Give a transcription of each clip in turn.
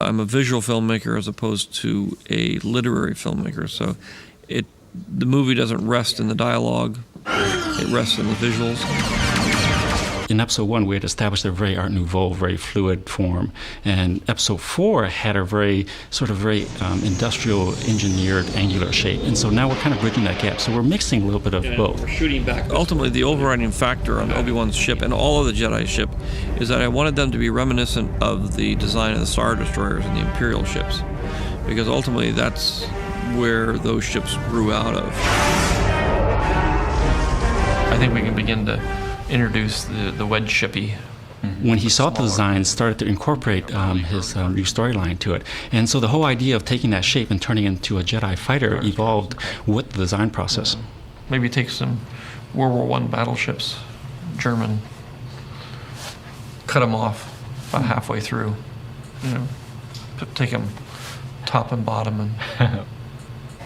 I'm a visual filmmaker as opposed to a literary filmmaker, so the movie doesn't rest in the dialogue, it rests in the visuals. In episode 1, we had established a very Art Nouveau, very fluid form, and episode 4 had a very industrial, engineered, angular shape. And so now we're kind of bridging that gap. So we're mixing a little bit of both. We're shooting back. Ultimately, the overriding factor on Obi-Wan's ship and all of the Jedi ship is that I wanted them to be reminiscent of the design of the Star Destroyers and the Imperial ships, because ultimately that's where those ships grew out of. I think we can begin to introduce the Wedge shippy. When he saw the design, started to incorporate his new storyline to it. And so the whole idea of taking that shape and turning it into a Jedi fighter evolved with the design process. Maybe take some World War I battleships, German, cut them off about halfway through, take them top and bottom and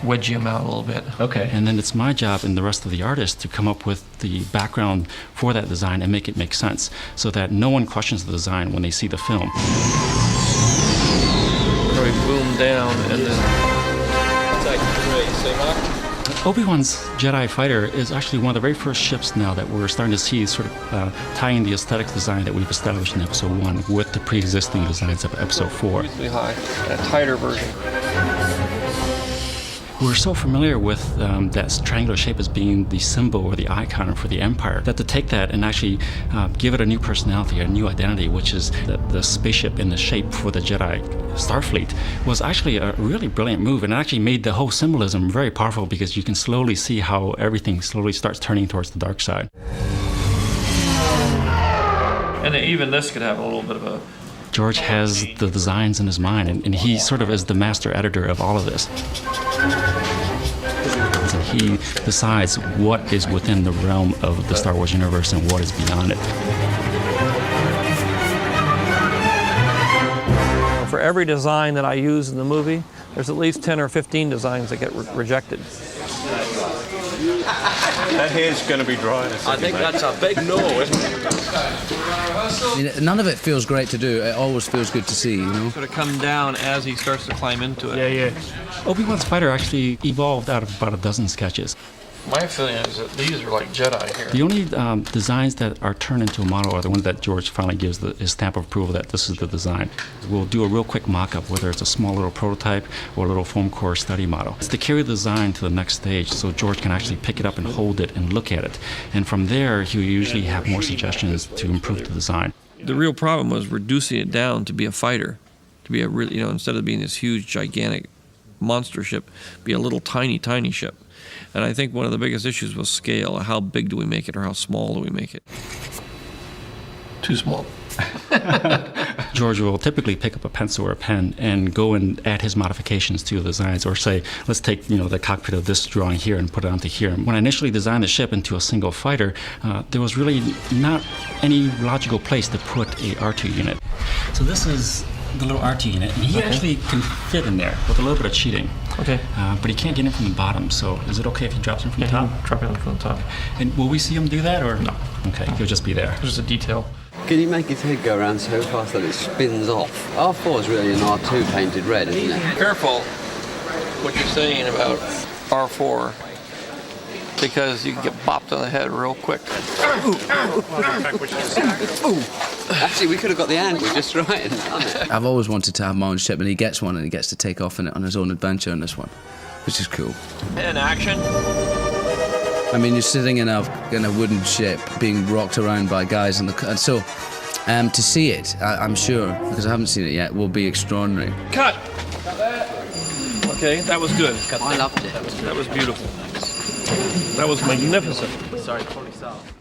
wedgie them out a little bit. Okay. And then it's my job and the rest of the artists to come up with the background for that design and make it make sense so that no one questions the design when they see the film. Probably boom down and then... Take 3, see Mark? Obi-Wan's Jedi fighter is actually one of the very first ships now that we're starting to see sort of tying the aesthetic design that we've established in episode 1 with the pre-existing designs of episode 4. Reasonably high, a tighter version. We're so familiar with that triangular shape as being the symbol or the icon for the Empire that to take that and actually give it a new personality, a new identity, which is the spaceship in the shape for the Jedi Starfleet, was actually a really brilliant move, and it actually made the whole symbolism very powerful because you can slowly see how everything slowly starts turning towards the dark side. And even this could have a little bit of a... George has the designs in his mind, and he sort of is the master editor of all of this. So he decides what is within the realm of the Star Wars universe and what is beyond it. For every design that I use in the movie, there's at least 10 or 15 designs that get rejected. That hair's going to be dry in a second. I think that's a big no, isn't it? None of it feels great to do. It always feels good to see, Sort of come down as he starts to climb into it. Yeah. Obi-Wan's fighter actually evolved out of about a dozen sketches. My feeling is that these are like Jedi here. The only designs that are turned into a model are the ones that George finally gives his stamp of approval that this is the design. We'll do a real quick mock-up, whether it's a small little prototype or a little foam core study model. It's to carry the design to the next stage so George can actually pick it up and hold it and look at it. And from there, he'll usually have more suggestions to improve the design. The real problem was reducing it down to be a fighter, to be a really, instead of being this huge, gigantic monster ship, be a little tiny, tiny ship. And I think one of the biggest issues was scale. How big do we make it or how small do we make it? Too small. George will typically pick up a pencil or a pen and go and add his modifications to the designs, or say, let's take the cockpit of this drawing here and put it onto here. When I initially designed the ship into a single fighter, there was really not any logical place to put a R2 unit. So this is the little R2 unit, and he actually can fit in there with a little bit of cheating. Okay. But he can't get in from the bottom, so is it okay if he drops in from the top? Drop in from the top. And will we see him do that, or? No. Okay, he'll just be there. There's a detail. Can you make his head go around so fast that it spins off? R4 is really an R2 painted red, isn't it? Careful what you're saying about R4, because you can get bopped on the head real quick. Actually, we could have got the angle just right. I've always wanted to have my own ship, and he gets one, and he gets to take off in it on his own adventure in this one, which is cool. And action. I mean, you're sitting in a wooden ship being rocked around by guys, and so to see it, I'm sure, because I haven't seen it yet, will be extraordinary. Cut! Okay, that was good. I loved it. That was beautiful. That was magnificent. Sorry, 40 south.